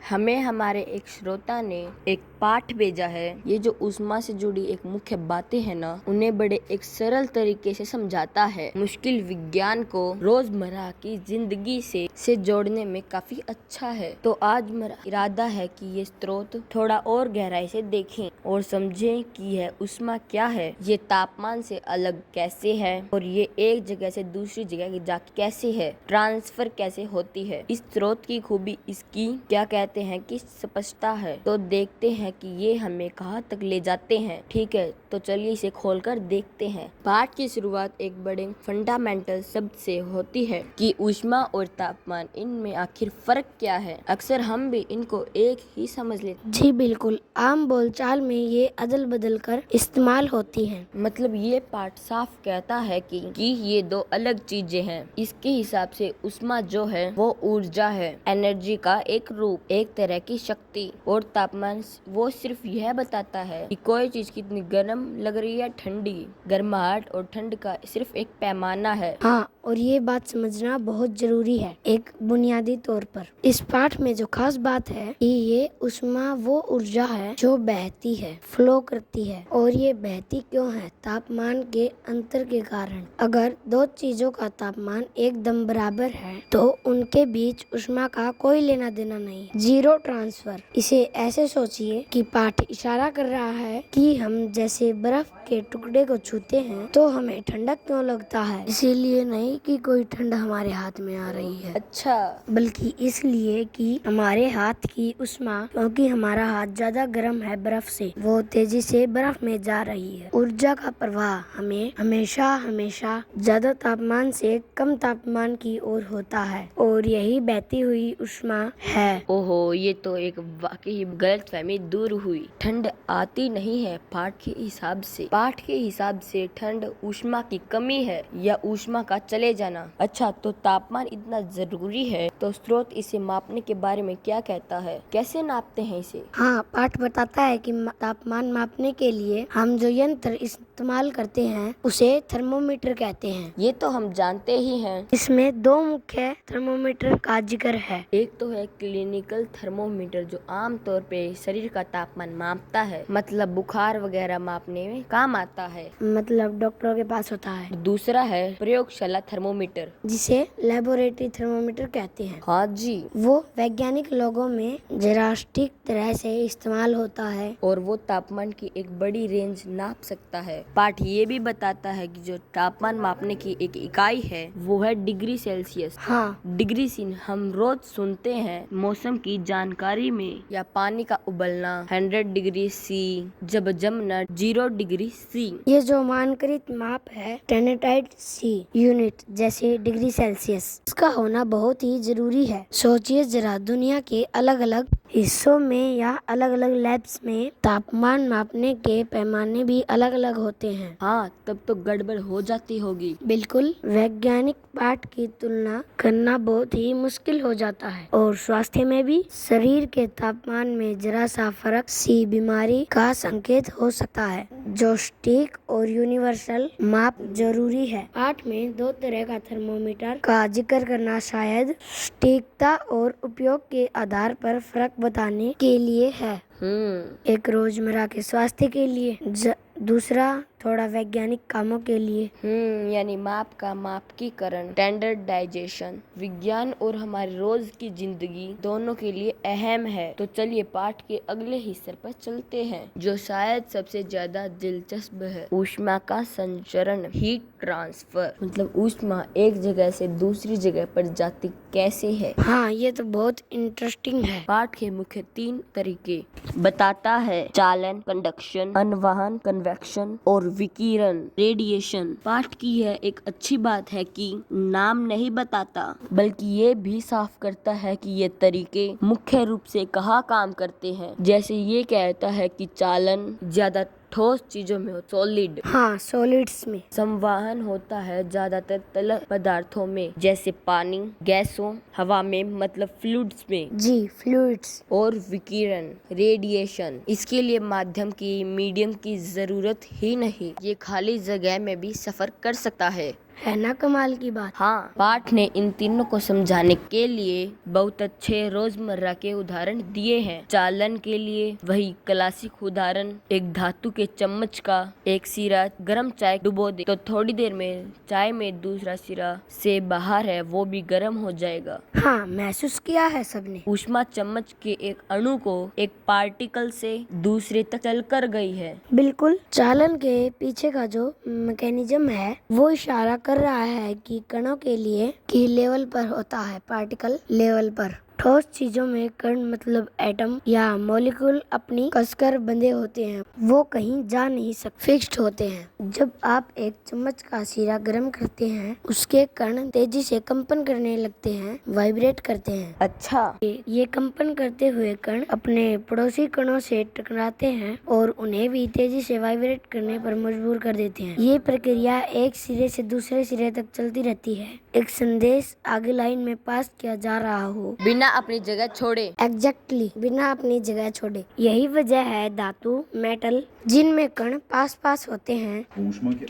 हमें हमारे एक श्रोता ने एक पाठ भेजा है। ये जो ऊष्मा से जुड़ी एक मुख्य बातें हैं ना, उन्हें बड़े एक सरल तरीके से समझाता है। मुश्किल विज्ञान को रोजमर्रा की जिंदगी से जोड़ने में काफी अच्छा है। तो आज मेरा इरादा है कि ये स्रोत थोड़ा और गहराई से देखें और समझें कि यह ऊष्मा क्या है, ये तापमान से अलग कैसे है और ये एक जगह से दूसरी जगह जाके कैसे है, ट्रांसफर कैसे होती है। इस स्रोत की खूबी इसकी क्या कहते हैं कि स्पष्टता है। तो देखते हैं कि ये हमें कहाँ तक ले जाते हैं। ठीक है, तो चलिए इसे खोलकर देखते हैं। पाठ की शुरुआत एक बड़े फंडामेंटल शब्द से होती है कि ऊष्मा और तापमान, इनमें आखिर फर्क क्या है। अक्सर हम भी इनको एक ही समझ लेते। जी बिल्कुल, आम बोलचाल में ये अदल बदल कर इस्तेमाल होती हैं। मतलब ये पाठ साफ कहता है कि ये दो अलग चीजें हैं। इसके हिसाब से ऊष्मा जो है वो ऊर्जा है, एनर्जी का एक रूप, एक तरह की शक्ति, और तापमान वो सिर्फ यह बताता है कि कोई चीज कितनी गर्म लग रही है, ठंडी। गर्माहट और ठंड का सिर्फ एक पैमाना है। हाँ, और ये बात समझना बहुत जरूरी है एक बुनियादी तौर पर। इस पाठ में जो खास बात है कि ये ऊष्मा वो ऊर्जा है जो बहती है, फ्लो करती है। और ये बहती क्यों है? तापमान के अंतर के कारण। अगर दो चीजों का तापमान एकदम बराबर है तो उनके बीच ऊष्मा का कोई लेना देना नहीं है, जीरो ट्रांसफर। इसे ऐसे सोचिए कि पाठ इशारा कर रहा है कि हम जैसे बर्फ के टुकड़े को छूते हैं तो हमें ठंडक क्यों लगता है, इसीलिए नहीं कि कोई ठंड हमारे हाथ में आ रही है, अच्छा, बल्कि इसलिए कि हमारे हाथ की ऊष्मा, क्योंकि हमारा हाथ ज्यादा गर्म है बर्फ से, वो तेजी से बर्फ में जा रही है। ऊर्जा का प्रवाह हमें हमेशा ज्यादा तापमान से कम तापमान की ओर होता है, और यही बहती हुई ऊष्मा है। ओहो, ये तो एक वाकई गलतफहमी दूर हुई। ठंड आती नहीं है पाठ के हिसाब से। पाठ के हिसाब से ठंड ऊष्मा की कमी है या ऊष्मा का चले जाना। अच्छा, तो तापमान इतना जरूरी है, तो स्रोत इसे मापने के बारे में क्या कहता है? कैसे नापते हैं इसे? हाँ, पाठ बताता है कि तापमान मापने के लिए हम जो यंत्र इस्तेमाल करते हैं उसे थर्मोमीटर कहते हैं। ये तो हम जानते ही हैं। इसमें दो मुख्य थर्मोमीटर का जिक्र है। एक तो है क्लिनिकल थर्मोमीटर, जो आमतौर पे शरीर का तापमान मापता है, मतलब बुखार वगैरह मापने में काम आता है, मतलब डॉक्टरों के पास होता है। दूसरा है प्रयोगशाला थर्मोमीटर, जिसे लेबोरेटरी थर्मोमीटर कहते हैं। हाँ जी, वो वैज्ञानिक लोगों में जरा सटीक तरह से इस्तेमाल होता है और वो तापमान की एक बड़ी रेंज नाप सकता है। पाठ ये भी बताता है कि जो तापमान मापने की एक इकाई है वो है डिग्री सेल्सियस। हाँ, डिग्री सी हम रोज सुनते हैं मौसम की जानकारी में, या पानी का उबलना 100 डिग्री सी, जब जमना 0 डिग्री सी। ये जो मानकीकृत माप है टेनेटाइट सी यूनिट जैसे डिग्री सेल्सियस, इसका होना बहुत ही जरूरी है। सोचिए जरा, दुनिया के अलग अलग हिस्सों में या अलग अलग लैब्स में तापमान मापने के पैमाने भी अलग अलग होते हैं। हाँ, तब तो गड़बड़ हो जाती होगी। बिल्कुल, वैज्ञानिक पाठ की तुलना करना बहुत ही मुश्किल हो जाता है, और स्वास्थ्य में भी शरीर के तापमान में जरा सा फर्क सी बीमारी का संकेत हो सकता है। जो सटीक और यूनिवर्सल माप जरूरी है। पाठ में दो तरह का थर्मोमीटर का जिक्र करना शायद सटीकता और उपयोग के आधार पर फर्क बताने के लिए है। एक रोजमर्रा के स्वास्थ्य के लिए, दूसरा थोड़ा वैज्ञानिक कामों के लिए। यानी माप का मापकीकरण, स्टैंडर्डाइजेशन, विज्ञान और हमारी रोज की जिंदगी दोनों के लिए अहम है। तो चलिए पाठ के अगले हिस्से पर चलते हैं, जो शायद सबसे ज्यादा दिलचस्प है। ऊष्मा का संचरण, हीट ट्रांसफर। मतलब ऊष्मा एक जगह से दूसरी जगह पर जाती कैसे है। हाँ, ये तो बहुत इंटरेस्टिंग है। पाठ के मुख्य 3 तरीके बताता है: चालन, कंडक्शन, अनवहन, कन्वेक्शन, और विकिरण, रेडिएशन। पाठ की यह एक अच्छी बात है कि नाम नहीं बताता, बल्कि ये भी साफ करता है कि ये तरीके मुख्य रूप से कहाँ काम करते हैं। जैसे ये कहता है कि चालन ज्यादा ठोस चीजों में हो, सॉलिड। हाँ, सॉलिड्स में। संवहन होता है ज्यादातर तरल पदार्थों में, जैसे पानी, गैसों, हवा में, मतलब फ्लूइड्स में। जी, फ्लूइड्स। और विकिरण, रेडिएशन, इसके लिए माध्यम की, मीडियम की जरूरत ही नहीं, ये खाली जगह में भी सफर कर सकता है। है ना कमाल की बात। हाँ, पाठ ने इन तीनों को समझाने के लिए बहुत अच्छे रोजमर्रा के उदाहरण दिए हैं। चालन के लिए वही क्लासिक उदाहरण, एक धातु के चम्मच का एक सिरा गर्म चाय डुबो दे तो थोड़ी देर में चाय में दूसरा सिरा से बाहर है वो भी गर्म हो जाएगा। हाँ, महसूस किया है सबने। ऊष्मा चम्मच के एक अणु को एक पार्टिकल से दूसरे तक चल कर गई है। बिल्कुल, चालन के पीछे का जो मैकेनिज्म है वो इशारा कर रहा है कि कणों के लिए की लेवल पर होता है, पार्टिकल लेवल पर। ठोस चीजों में कण मतलब एटम या मॉलिक्यूल अपनी कसकर बंधे होते हैं, वो कहीं जा नहीं सकते, फिक्स्ड होते हैं। जब आप एक चम्मच का सिरा गर्म करते हैं, उसके कण तेजी से कंपन करने लगते हैं, वाइब्रेट करते हैं। अच्छा, ये कंपन करते हुए कण अपने पड़ोसी कणों से टकराते हैं और उन्हें भी तेजी से वाइब्रेट करने पर मजबूर कर देते हैं। ये प्रक्रिया एक सिरे से दूसरे सिरे तक चलती रहती है। एक संदेश आगे लाइन में पास किया जा रहा हो, बिना अपनी जगह छोड़े। एग्जैक्टली, बिना अपनी जगह छोड़े। यही वजह है धातु, मेटल जिनमें कण पास पास होते हैं,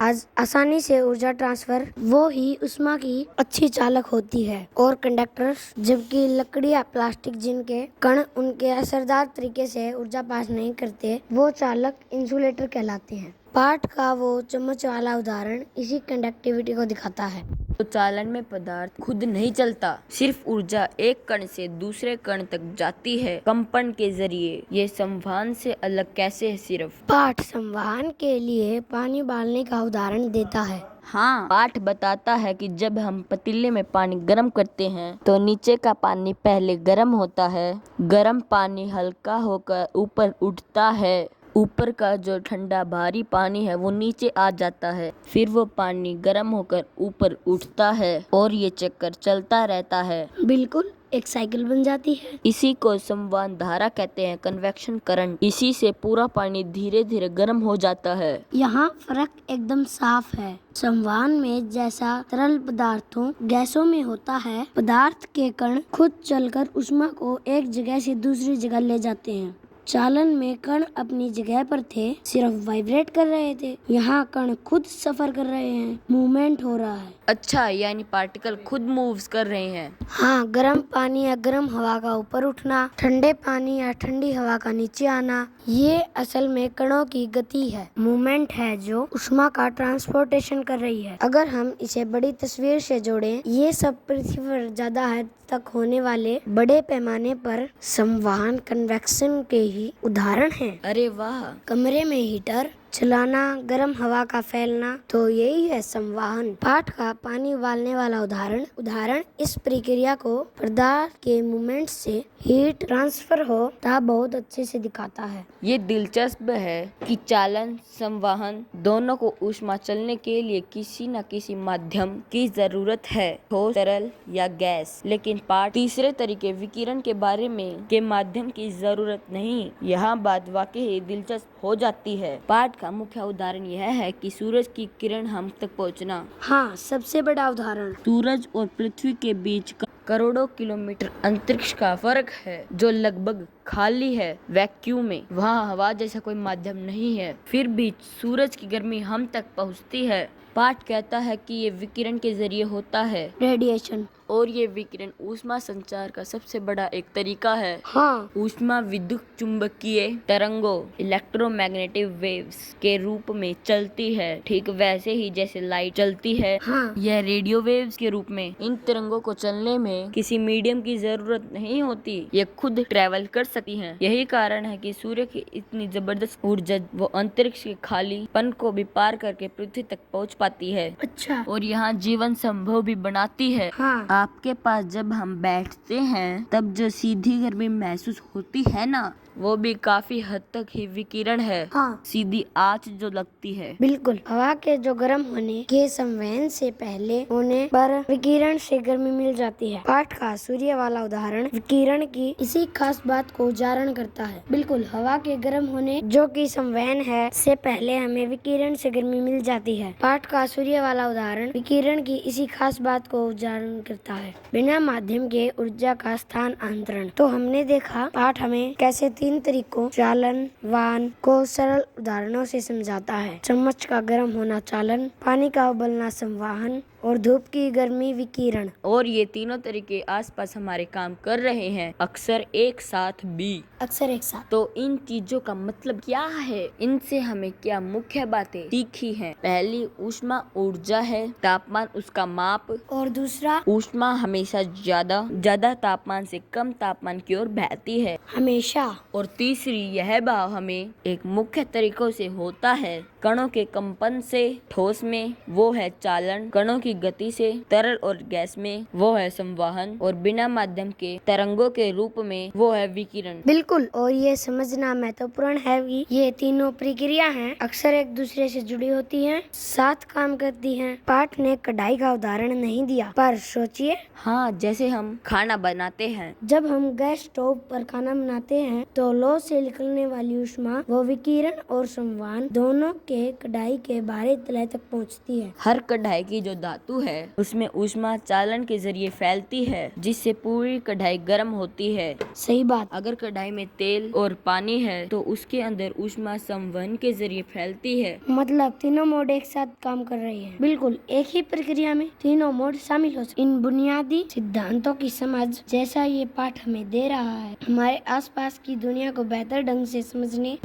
आज आसानी से ऊर्जा ट्रांसफर वो ही ऊष्मा की अच्छी चालक होती है और कंडक्टर्स, जबकि लकड़ी या प्लास्टिक जिनके कण उनके असरदार तरीके से ऊर्जा पास नहीं करते, वो चालक इंसुलेटर कहलाते हैं। पाठ का वो चम्मच वाला उदाहरण इसी कंडक्टिविटी को दिखाता है। तो चालन में पदार्थ खुद नहीं चलता, सिर्फ ऊर्जा एक कण से दूसरे कण तक जाती है कंपन के जरिए। ये संवहन से अलग कैसे है? सिर्फ पाठ संवहन के लिए पानी उबालने का उदाहरण देता है। हाँ, पाठ बताता है कि जब हम पतीले में पानी गर्म करते हैं तो नीचे का पानी पहले गर्म होता है। गर्म पानी हल्का होकर ऊपर उठता है। ऊपर का जो ठंडा भारी पानी है वो नीचे आ जाता है। फिर वो पानी गर्म होकर ऊपर उठता है और ये चक्कर चलता रहता है। बिल्कुल, एक साइकिल बन जाती है। इसी को संवहन धारा कहते हैं, कन्वेक्शन करंट। इसी से पूरा पानी धीरे धीरे गर्म हो जाता है। यहाँ फर्क एकदम साफ है। संवहन में जैसा तरल पदार्थों गैसों में होता है, पदार्थ के कण खुद चलकर ऊष्मा को एक जगह से दूसरी जगह ले जाते हैं। चालन में कण अपनी जगह पर थे, सिर्फ वाइब्रेट कर रहे थे। यहाँ कण खुद सफर कर रहे हैं, मूवमेंट हो रहा है। अच्छा, यानी पार्टिकल खुद मूव्स कर रहे हैं। हाँ, गर्म पानी या गर्म हवा का ऊपर उठना, ठंडे पानी या ठंडी हवा का नीचे आना, ये असल में कणों की गति है, मूवमेंट है जो ऊष्मा का ट्रांसपोर्टेशन कर रही है। अगर हम इसे बड़ी तस्वीर से जोड़ें, ये सब पृथ्वी पर ज्यादा हद तक होने वाले बड़े पैमाने पर संवहन, कन्वेक्शन के ही उदाहरण हैं। अरे वाह! कमरे में हीटर चलाना, गर्म हवा का फैलना, तो यही है संवहन। पाठ का पानी उबालने वाला उदाहरण इस प्रक्रिया को पदार्थ के मूवमेंट से हीट ट्रांसफर होता बहुत अच्छे से दिखाता है। ये दिलचस्प है कि चालन, संवहन दोनों को ऊष्मा चलने के लिए किसी न किसी माध्यम की जरूरत है, ठोस, तरल या गैस। लेकिन पाठ तीसरे तरीके विकिरण के बारे में के माध्यम की जरूरत नहीं। यहाँ बात वाकई दिलचस्प हो जाती है। पाठ का मुख्य उदाहरण यह है कि सूरज की किरण हम तक पहुँचना। हाँ, सबसे बड़ा उदाहरण। सूरज और पृथ्वी के बीच करोड़ों किलोमीटर अंतरिक्ष का फर्क है जो लगभग खाली है, वैक्यूम में। वहाँ हवा जैसा कोई माध्यम नहीं है, फिर भी सूरज की गर्मी हम तक पहुँचती है। पाठ कहता है कि ये विकिरण के जरिए होता है, रेडिएशन, और ये विकिरण ऊष्मा संचार का सबसे बड़ा एक तरीका है। हाँ, ऊष्मा विद्युत चुंबकीय तरंगों, इलेक्ट्रोमैग्नेटिक वेव्स के रूप में चलती है, ठीक वैसे ही जैसे लाइट चलती है। हाँ, यह रेडियो वेव्स के रूप में। इन तरंगों को चलने में किसी मीडियम की जरूरत नहीं होती, ये खुद ट्रेवल कर सकती हैं। यही कारण है कि सूर्य की इतनी जबरदस्त ऊर्जा वो अंतरिक्ष के खालीपन को भी पार करके पृथ्वी तक पहुंच पाती है। अच्छा, और यहाँ जीवन संभव भी बनाती है। हाँ, आपके पास जब हम बैठते हैं तब जो सीधी गर्मी महसूस होती है ना, वो भी काफी हद तक ही विकिरण है। हाँ, सीधी आंच जो लगती है। बिल्कुल। हवा के जो गर्म होने के संवहन से पहले होने पर विकिरण से गर्मी मिल जाती है। पाठ का सूर्य वाला उदाहरण विकिरण की इसी खास बात को उजागर करता है। बिल्कुल, हवा के गर्म होने जो कि संवहन है से पहले हमें विकिरण से गर्मी मिल जाती है। पाठ का सूर्य वाला उदाहरण विकिरण की इसी खास बात को उजागर करता है, बिना माध्यम के ऊर्जा का स्थानांतरण। तो हमने देखा पाठ हमें कैसे 3 तरीकों चालन, वाहन को सरल उदाहरणों से समझाता है। चम्मच का गर्म होना चालन, पानी का उबलना संवहन और धूप की गर्मी विकिरण। और ये तीनों तरीके आसपास हमारे काम कर रहे हैं, अक्सर एक साथ भी। अक्सर एक साथ। तो इन चीजों का मतलब क्या है, इनसे हमें क्या मुख्य बातें सीखी हैं? पहली, ऊष्मा ऊर्जा है, तापमान उसका माप। और दूसरा, ऊष्मा हमेशा ज्यादा तापमान से कम तापमान की ओर बहती है हमेशा। और तीसरी, यह भाव हमें एक मुख्य तरीकों से होता है, कणों के कंपन से ठोस में, वो है चालन, कणों की गति से तरल और गैस में, वो है संवहन, और बिना माध्यम के तरंगों के रूप में, वो है विकिरण। बिल्कुल। और ये समझना महत्वपूर्ण है कि ये तीनों प्रक्रिया हैं, अक्सर एक दूसरे से जुड़ी होती हैं, साथ काम करती हैं। पाठ ने कढ़ाई का उदाहरण नहीं दिया, पर सोचिए, हाँ, जैसे हम खाना बनाते हैं, जब हम गैस स्टोव पर खाना बनाते हैं तो लौ से निकलने वाली ऊष्मा वो विकिरण और संवहन दोनों के कढ़ाई के बाहरी तले तक पहुंचती है। हर कढ़ाई की जो धातु है उसमें ऊष्मा चालन के जरिए फैलती है, जिससे पूरी कढ़ाई गर्म होती है। सही बात। अगर कढ़ाई में तेल और पानी है तो उसके अंदर ऊष्मा संवहन के जरिए फैलती है। मतलब तीनों मोड एक साथ काम कर रही हैं। बिल्कुल, एक ही प्रक्रिया में तीनों मोड शामिल हो सकते। इन बुनियादी सिद्धांतों की समझ जैसा ये पाठ हमें दे रहा है, हमारे आसपास की दुनिया को बेहतर ढंग से समझने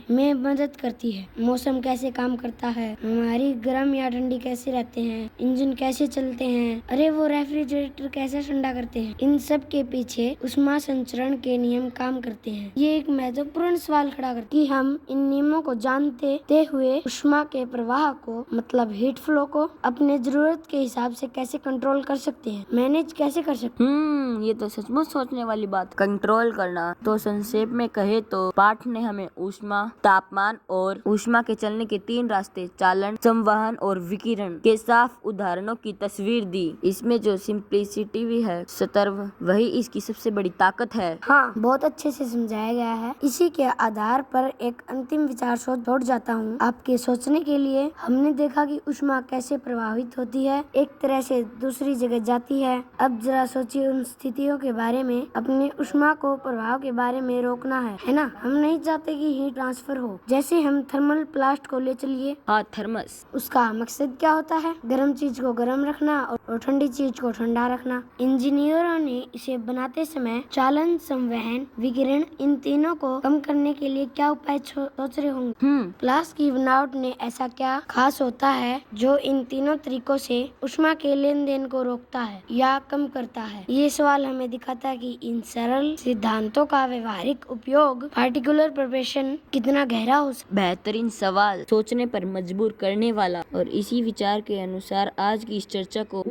में मदद करती है। मौसम कैसे काम करता है, हमारी गर्म या ठंडी कैसे रहते हैं, इंजन कैसे चलते हैं, अरे वो रेफ्रिजरेटर कैसे ठंडा करते हैं, इन सब के पीछे ऊष्मा संचरण के नियम काम करते हैं। ये एक महत्वपूर्ण सवाल खड़ा करता है कि हम इन नियमों को जानते हुए ऊष्मा के प्रवाह को, मतलब हीट फ्लो को, अपने जरूरत के हिसाब से कैसे कंट्रोल कर सकते हैं, मैनेज कैसे कर सकते हैं। ये तो सचमुच सोचने वाली बात। कंट्रोल करना, तो संक्षेप में कहे तो पाठ ने हमें ऊष्मा, तापमान और ऊष्मा के चलने के तीन रास्ते, चालन, संवहन और विकिरण के साफ उदाहरणों की तस्वीर दी। इसमें जो सिंप्लिसिटी भी है, सतर्क, वही इसकी सबसे बड़ी ताकत है। हाँ, बहुत अच्छे से समझाया गया है। इसी के आधार पर एक अंतिम विचार छोड़ जाता हूँ आपके सोचने के लिए। हमने देखा कि ऊष्मा कैसे प्रभावित होती है, एक तरह से दूसरी जगह जाती है। अब जरा सोचिए उन स्थितियों के बारे में, अपने ऊष्मा को प्रभाव के बारे में रोकना है ना। हम नहीं चाहते कि हीट ट्रांसफर हो। जैसे हम थर्मल प्लास्ट को ले चलिए। हाँ, थर्मस। उसका मकसद क्या होता है? गर्म चीज को गर्म रखना और ठंडी चीज को ठंडा रखना। इंजीनियरों ने इसे बनाते समय चालन, संवहन, विकिरण, इन तीनों को कम करने के लिए क्या उपाय सोच रहे होंगे। प्लास्ट की बनावट ने ऐसा क्या खास होता है जो इन तीनों तरीकों से ऊष्मा के लेन देन को रोकता है या कम करता है? ये सवाल हमें दिखाता है कि इन सरल सिद्धांतों का व्यवहारिक उपयोग पार्टिकुलर प्रोफेशन कितना गहरा हो सकता है। बेहतरीन सवाल, सोचने पर मजबूर करने वाला। और इसी विचार के अनुसार आज की इस चर्चा को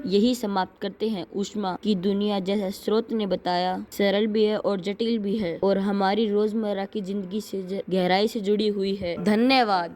यही समाप्त करते हैं। ऊष्मा की दुनिया, जैसा स्रोत ने बताया, सरल भी है और जटिल भी है, और हमारी रोजमर्रा की जिंदगी से गहराई से जुड़ी हुई है। धन्यवाद।